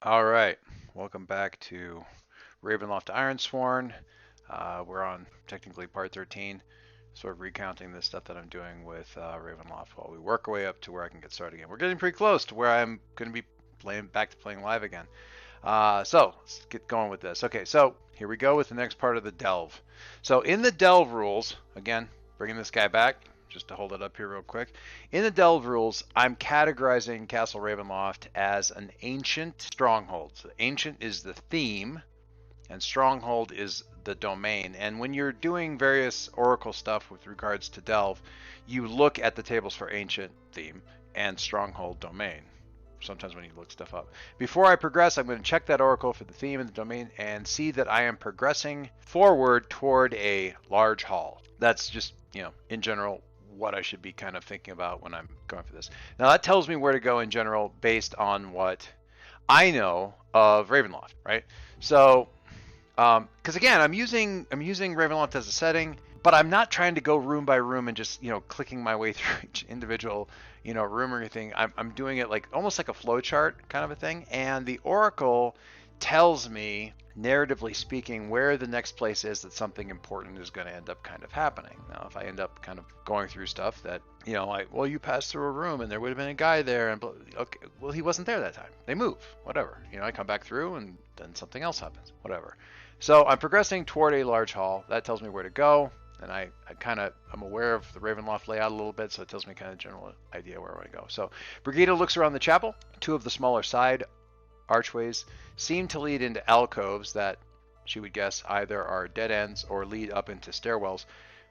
All right, welcome back to Ravenloft Ironsworn. We're on technically part 13, sort of recounting the stuff that I'm doing with Ravenloft while we work our way up to where I can get started again. We're getting pretty close to where I'm going to be back to playing live again. So let's get going with this. Okay, so here we go with the next part of the delve. So in the delve rules, again, bringing this guy back just to hold it up here real quick. In the delve rules, I'm categorizing Castle Ravenloft as an ancient stronghold. So ancient is the theme, and stronghold is the domain. And when you're doing various oracle stuff with regards to delve, you look at the tables for ancient theme and stronghold domain sometimes when you look stuff up. Before I progress, I'm going to check that oracle for the theme and the domain and see that I am progressing forward toward a large hall. That's just, in general, what I should be kind of thinking about when I'm going for this. Now that tells me where to go in general based on what I know of Ravenloft, right? So because again, I'm using Ravenloft as a setting, but I'm not trying to go room by room and just clicking my way through each individual room or anything. I'm doing it like almost like a flow chart kind of a thing, and the Oracle tells me, narratively speaking, where the next place is that something important is going to end up kind of happening. Now, if I end up kind of going through stuff that, like, well, you passed through a room and there would have been a guy there, and okay, well, he wasn't there that time. They move, whatever. I come back through and then something else happens, whatever. So I'm progressing toward a large hall. That tells me where to go, and I'm aware of the Ravenloft layout a little bit, so it tells me kind of general idea where I want to go. So Brigida looks around the chapel. Two of the smaller side archways seem to lead into alcoves that she would guess either are dead ends or lead up into stairwells,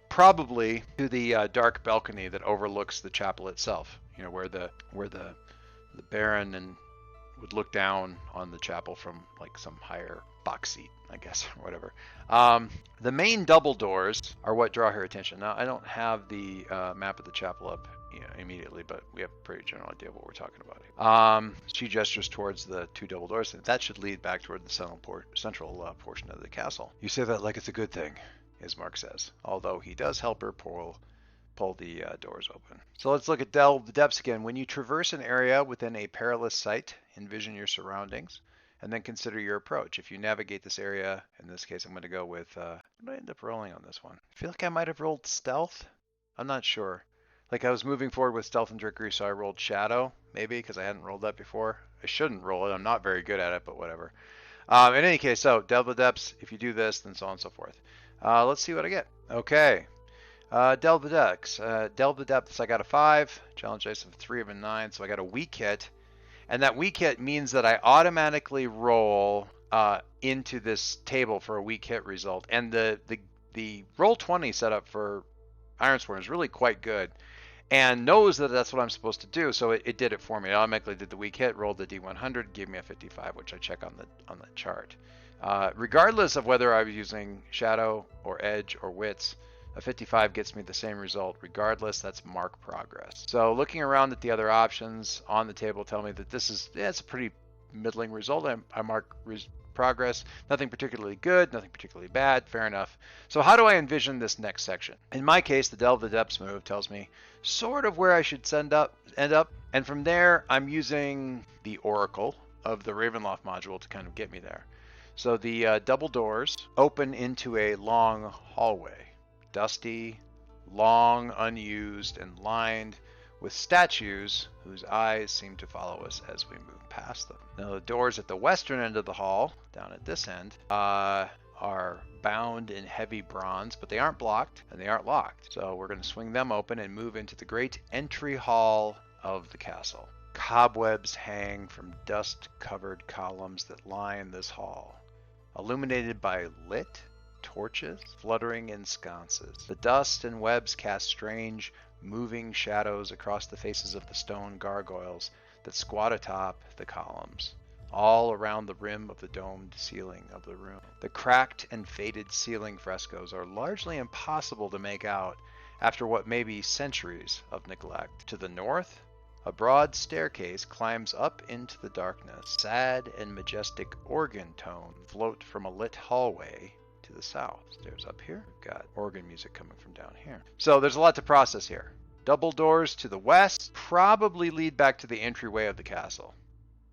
probably to the dark balcony that overlooks the chapel itself. Where the Baron and would look down on the chapel from like some higher box seat, I guess, or whatever. The main double doors are what draw her attention. Now, I don't have the map of the chapel up immediately, but we have a pretty general idea of what we're talking about here. She gestures towards the two double doors, and that should lead back toward the central portion of the castle. You say that like it's a good thing, as Mark says, although he does help her pull the doors open. So let's look at Delve the Depths again. When you traverse an area within a perilous site, envision your surroundings, and then consider your approach. If you navigate this area, in this case, I'm going to go with, what did I end up rolling on this one? I feel like I might have rolled Stealth. I'm not sure. Like I was moving forward with Stealth and Trickery, so I rolled Shadow, maybe, because I hadn't rolled that before. I shouldn't roll it. I'm not very good at it, but whatever. In any case, so Delve the Depths, if you do this, then so on and so forth. Let's see what I get. Okay. Delve the Depths. Delve the Depths, I got a 5. Challenge dice of 3 of a 9, so I got a weak hit. And that weak hit means that I automatically roll into this table for a weak hit result. And the roll 20 setup for Ironsworn is really quite good, and knows that that's what I'm supposed to do, so it did it for me. It automatically did the weak hit, rolled the D100, gave me a 55, which I check on the chart. Regardless of whether I was using Shadow or Edge or Wits, a 55 gets me the same result regardless. That's mark progress. So looking around at the other options on the table tell me that it's a pretty middling result. I mark progress. Nothing particularly good, nothing particularly bad. Fair enough. So how do I envision this next section? In my case, the Delve the Depths move tells me sort of where I should end up. And from there, I'm using the Oracle of the Ravenloft module to kind of get me there. So the double doors open into a long hallway. Dusty, long, unused, and lined with statues whose eyes seem to follow us as we move past them. Now, the doors at the western end of the hall, down at this end, are bound in heavy bronze, but they aren't blocked and they aren't locked. So we're going to swing them open and move into the great entry hall of the castle. Cobwebs hang from dust-covered columns that line this hall, illuminated by lit torches fluttering in sconces. The dust and webs cast strange, moving shadows across the faces of the stone gargoyles that squat atop the columns, all around the rim of the domed ceiling of the room. The cracked and faded ceiling frescoes are largely impossible to make out after what may be centuries of neglect. To the north, a broad staircase climbs up into the darkness. Sad and majestic organ tones float from a lit hallway to the south. Stairs up here. We've got organ music coming from down here. So there's a lot to process here. Double doors to the west probably lead back to the entryway of the castle.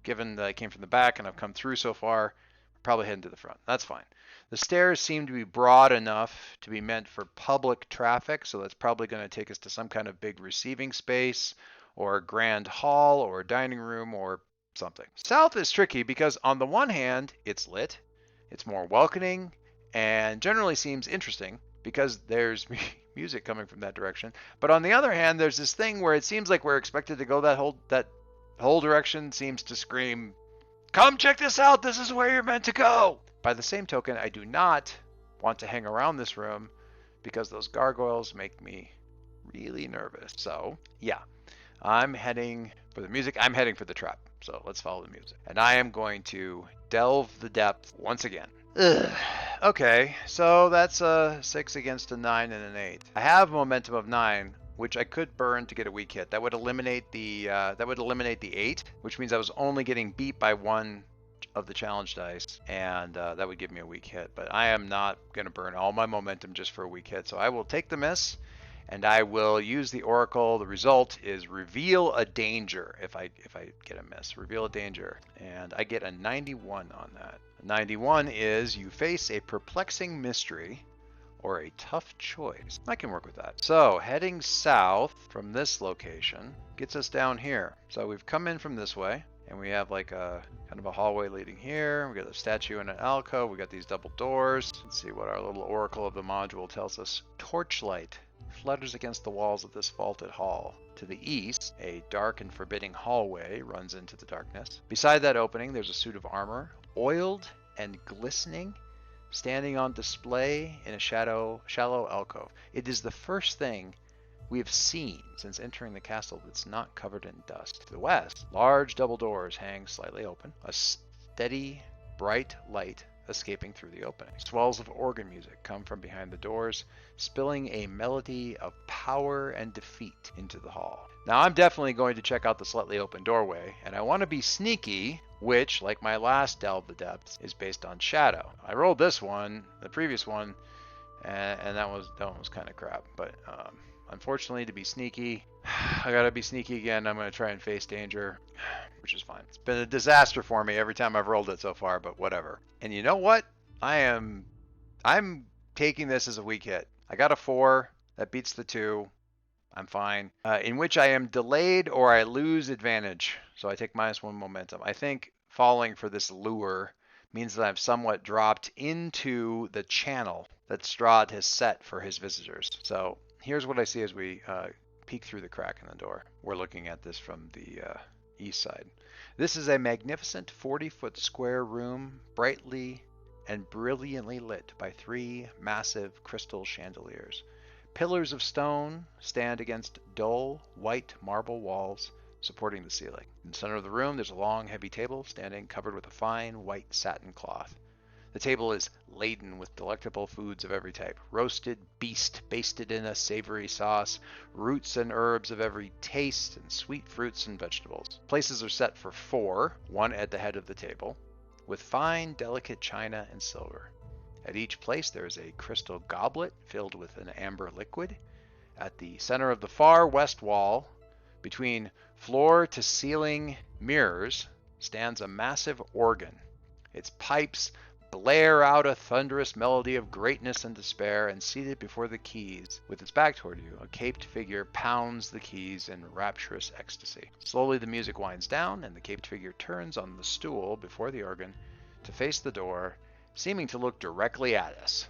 given that I came from the back and I've come through so far, probably heading to the front. That's fine. The stairs seem to be broad enough to be meant for public traffic, so that's probably going to take us to some kind of big receiving space or a grand hall or a dining room or something. South is tricky because on the one hand, it's lit, it's more welcoming, and generally seems interesting because there's music coming from that direction. But on the other hand, there's this thing where it seems like we're expected to go that whole direction seems to scream, "Come check this out, this is where you're meant to go." By the same token, I do not want to hang around this room because those gargoyles make me really nervous. So, yeah, I'm heading for the music. I'm heading for the trap. So let's follow the music. And I am going to delve the depth once again. Ugh. Okay, so that's a 6 against a 9 and an 8. I have momentum of 9, which I could burn to get a weak hit. That would eliminate the 8, which means I was only getting beat by 1 of the challenge dice, and that would give me a weak hit. But I am not going to burn all my momentum just for a weak hit, so I will take the miss, and I will use the oracle. The result is reveal a danger. If I get a miss, reveal a danger, and I get a 91 on that. 91 is you face a perplexing mystery or a tough choice. I can work with that. So heading south from this location gets us down here. So we've come in from this way, and we have like a kind of a hallway leading here. We got a statue and an alcove. We got these double doors. Let's see what our little oracle of the module tells us. Torchlight flutters against the walls of this vaulted hall. To the east, a dark and forbidding hallway runs into the darkness. Beside that opening, there's a suit of armor, oiled and glistening, standing on display in a shallow alcove. It is the first thing we have seen since entering the castle that's not covered in dust. To the west, large double doors hang slightly open, a steady, bright light escaping through the opening. Swells of organ music come from behind the doors, spilling a melody of power and defeat into the hall. Now I'm definitely going to check out the slightly open doorway, and I want to be sneaky, which, like my last Delve the Depths, is based on Shadow. I rolled this one, the previous one, and that one was kind of crap, but unfortunately, to be sneaky, I gotta be sneaky again. I'm gonna try and face danger, which is fine. It's been a disaster for me every time I've rolled it so far, but whatever. And you know what? I'm taking this as a weak hit. I got a 4. That beats the 2. I'm fine. In which I am delayed or I lose advantage. So I take -1 momentum. I think falling for this lure means that I've somewhat dropped into the channel that Strahd has set for his visitors. So here's what I see as we peek through the crack in the door. We're looking at this from the east side. This is a magnificent 40-foot square room, brightly and brilliantly lit by 3 massive crystal chandeliers. Pillars of stone stand against dull, white marble walls supporting the ceiling. In the center of the room, there's a long, heavy table standing covered with a fine, white satin cloth. The table is laden with delectable foods of every type. Roasted beast basted in a savory sauce, roots and herbs of every taste, and sweet fruits and vegetables. Places are set for 4, one at the head of the table, with fine, delicate china and silver. At each place there is a crystal goblet filled with an amber liquid. At the center of the far west wall, between floor to ceiling mirrors, stands a massive organ. Its pipes blare out a thunderous melody of greatness and despair, and seated before the keys, with its back toward you, a caped figure pounds the keys in rapturous ecstasy. Slowly the music winds down, and the caped figure turns on the stool before the organ to face the door, seeming to look directly at us.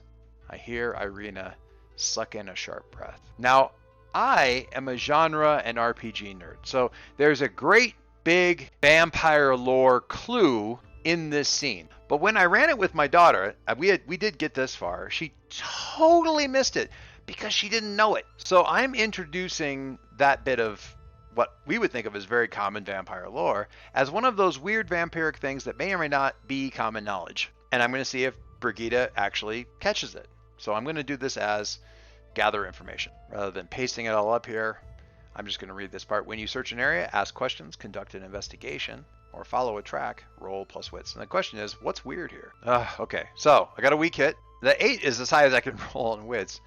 I hear Irina suck in a sharp breath. Now, I am a genre and RPG nerd, so there's a great big vampire lore clue in this scene. But when I ran it with my daughter, we did get this far. She totally missed it because she didn't know it. So I'm introducing that bit of what we would think of as very common vampire lore as one of those weird vampiric things that may or may not be common knowledge. And I'm going to see if Brigitte actually catches it. So I'm going to do this as gather information. Rather than pasting it all up here, I'm just going to read this part. When you search an area, ask questions, conduct an investigation, or follow a track, roll plus wits. And the question is, what's weird here? Okay, so I got a weak hit. The 8 is as high as I can roll on wits.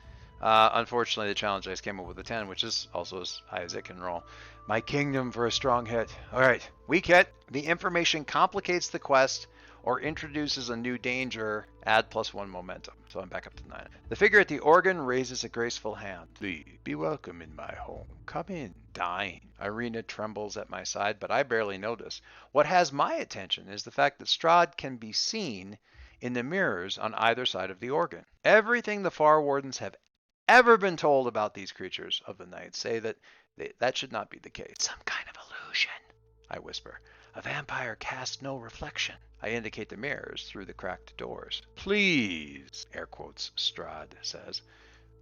Unfortunately, the challenge dice came up with a 10, which is also as high as it can roll. My kingdom for a strong hit. All right, weak hit. The information complicates the quest or introduces a new danger. Add +1 momentum. So I'm back up to 9. The figure at the organ raises a graceful hand. Please be welcome in my home. Come in. Dine. Irina trembles at my side, but I barely notice. What has my attention is the fact that Strahd can be seen in the mirrors on either side of the organ. Everything the Far Wardens have ever been told about these creatures of the night say that that should not be the case. Some kind of illusion, I whisper. A vampire casts no reflection. I indicate the mirrors through the cracked doors. Please, air quotes, Strahd says,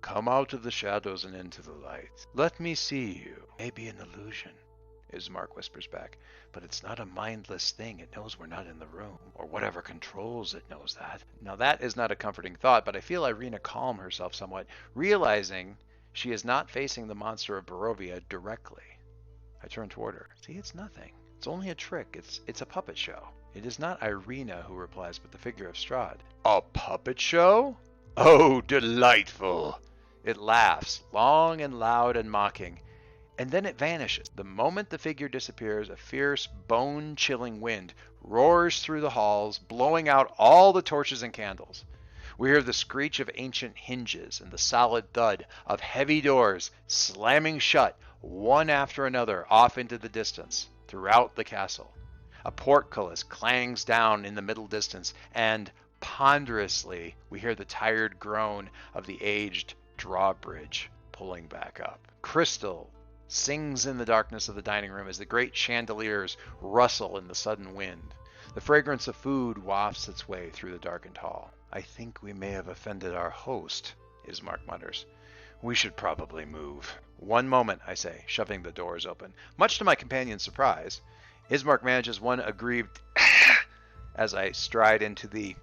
come out of the shadows and into the light. Let me see you. Maybe an illusion, Ismark whispers back, but it's not a mindless thing. It knows we're not in the room, or whatever controls it knows that. Now that is not a comforting thought, but I feel Irina calm herself somewhat, realizing she is not facing the monster of Barovia directly. I turn toward her. See, it's nothing. It's only a trick. It's a puppet show. It is not Irina who replies, but the figure of Strahd. A puppet show? Oh, delightful! It laughs, long and loud and mocking, and then it vanishes. The moment the figure disappears, a fierce, bone-chilling wind roars through the halls, blowing out all the torches and candles. We hear the screech of ancient hinges and the solid thud of heavy doors slamming shut, one after another, off into the distance, throughout the castle. A portcullis clangs down in the middle distance, and ponderously we hear the tired groan of the aged drawbridge pulling back up. Crystal sings in the darkness of the dining room as the great chandeliers rustle in the sudden wind. The fragrance of food wafts its way through the darkened hall. I think we may have offended our host, Ismark mutters. We should probably move. One moment, I say, shoving the doors open. Much to my companion's surprise, Ismark manages one aggrieved as I stride into the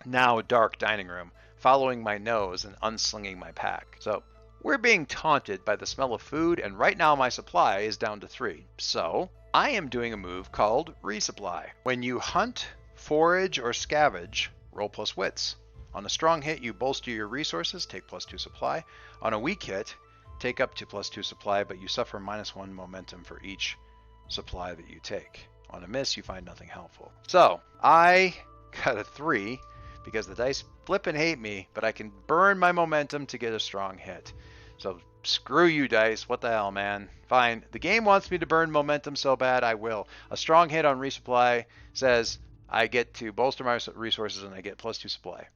now dark dining room, following my nose and unslinging my pack. So, we're being taunted by the smell of food, and right now my supply is down to 3. So, I am doing a move called Resupply. When you hunt, forage, or scavenge, roll plus wits. On a strong hit, you bolster your resources, take +2 supply. On a weak hit, take up to +2 supply, but you suffer -1 momentum for each supply that you take. On a miss, you find nothing helpful. So, I got a 3 because the dice flip and hate me, but I can burn my momentum to get a strong hit. So, screw you, dice. What the hell, man? Fine. The game wants me to burn momentum so bad, I will. A strong hit on resupply says I get to bolster my resources and I get +2 supply,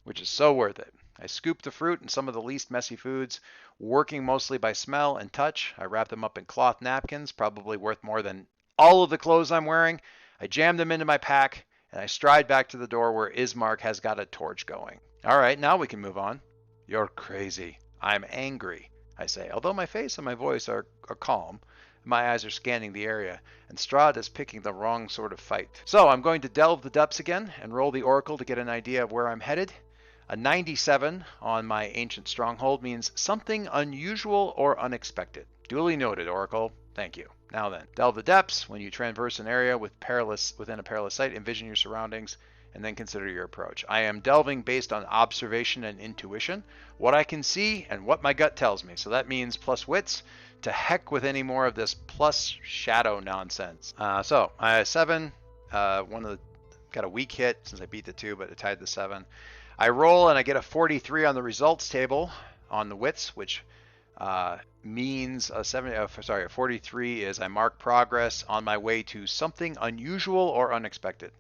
which is so worth it. I scoop the fruit and some of the least messy foods, working mostly by smell and touch. I wrap them up in cloth napkins, probably worth more than all of the clothes I'm wearing. I jam them into my pack, and I stride back to the door where Ismark has got a torch going. All right, now we can move on. You're crazy. I'm angry, I say, although my face and my voice are calm. My eyes are scanning the area, and Strahd is picking the wrong sort of fight. So I'm going to delve the depths again and roll the oracle to get an idea of where I'm headed. A 97 on my ancient stronghold means something unusual or unexpected. Duly noted, Oracle. Thank you. Now then, delve the depths. When you traverse an area within a perilous sight, envision your surroundings and then consider your approach. I am delving based on observation and intuition, what I can see and what my gut tells me. So that means plus wits. To heck with any more of this plus shadow nonsense. So I have 7. Got a weak hit since I beat the 2, but I tied the 7. I roll and I get a 43 on the results table on the wits, which means a 43 is I mark progress on my way to something unusual or unexpected.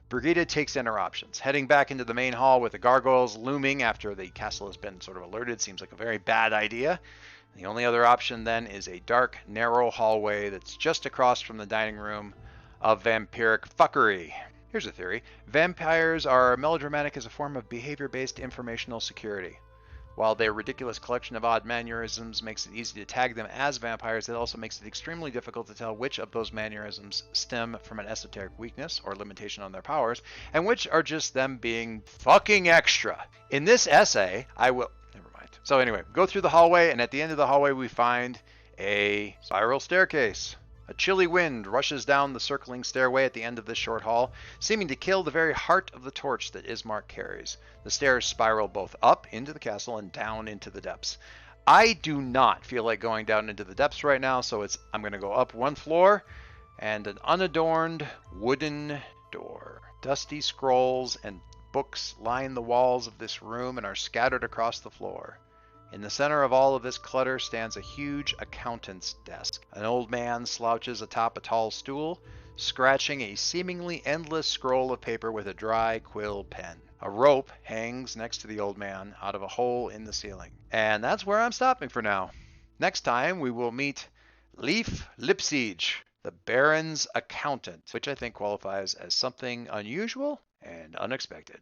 Brigida takes in her options. Heading back into the main hall with the gargoyles looming after the castle has been sort of alerted seems like a very bad idea. The only other option then is a dark, narrow hallway that's just across from the dining room of vampiric fuckery. Here's a theory. Vampires are melodramatic as a form of behavior-based informational security. While their ridiculous collection of odd mannerisms makes it easy to tag them as vampires, it also makes it extremely difficult to tell which of those mannerisms stem from an esoteric weakness or limitation on their powers, and which are just them being fucking extra. In this essay, I will... Never mind. So anyway, go through the hallway, and at the end of the hallway we find a spiral staircase. A chilly wind rushes down the circling stairway at the end of this short hall, seeming to kill the very heart of the torch that Ismark carries. The stairs spiral both up into the castle and down into the depths. I do not feel like going down into the depths right now, so I'm going to go up one floor and an unadorned wooden door. Dusty scrolls and books line the walls of this room and are scattered across the floor. In the center of all of this clutter stands a huge accountant's desk. An old man slouches atop a tall stool, scratching a seemingly endless scroll of paper with a dry quill pen. A rope hangs next to the old man out of a hole in the ceiling. And that's where I'm stopping for now. Next time we will meet Leif Lipsiege, the Baron's accountant, which I think qualifies as something unusual and unexpected.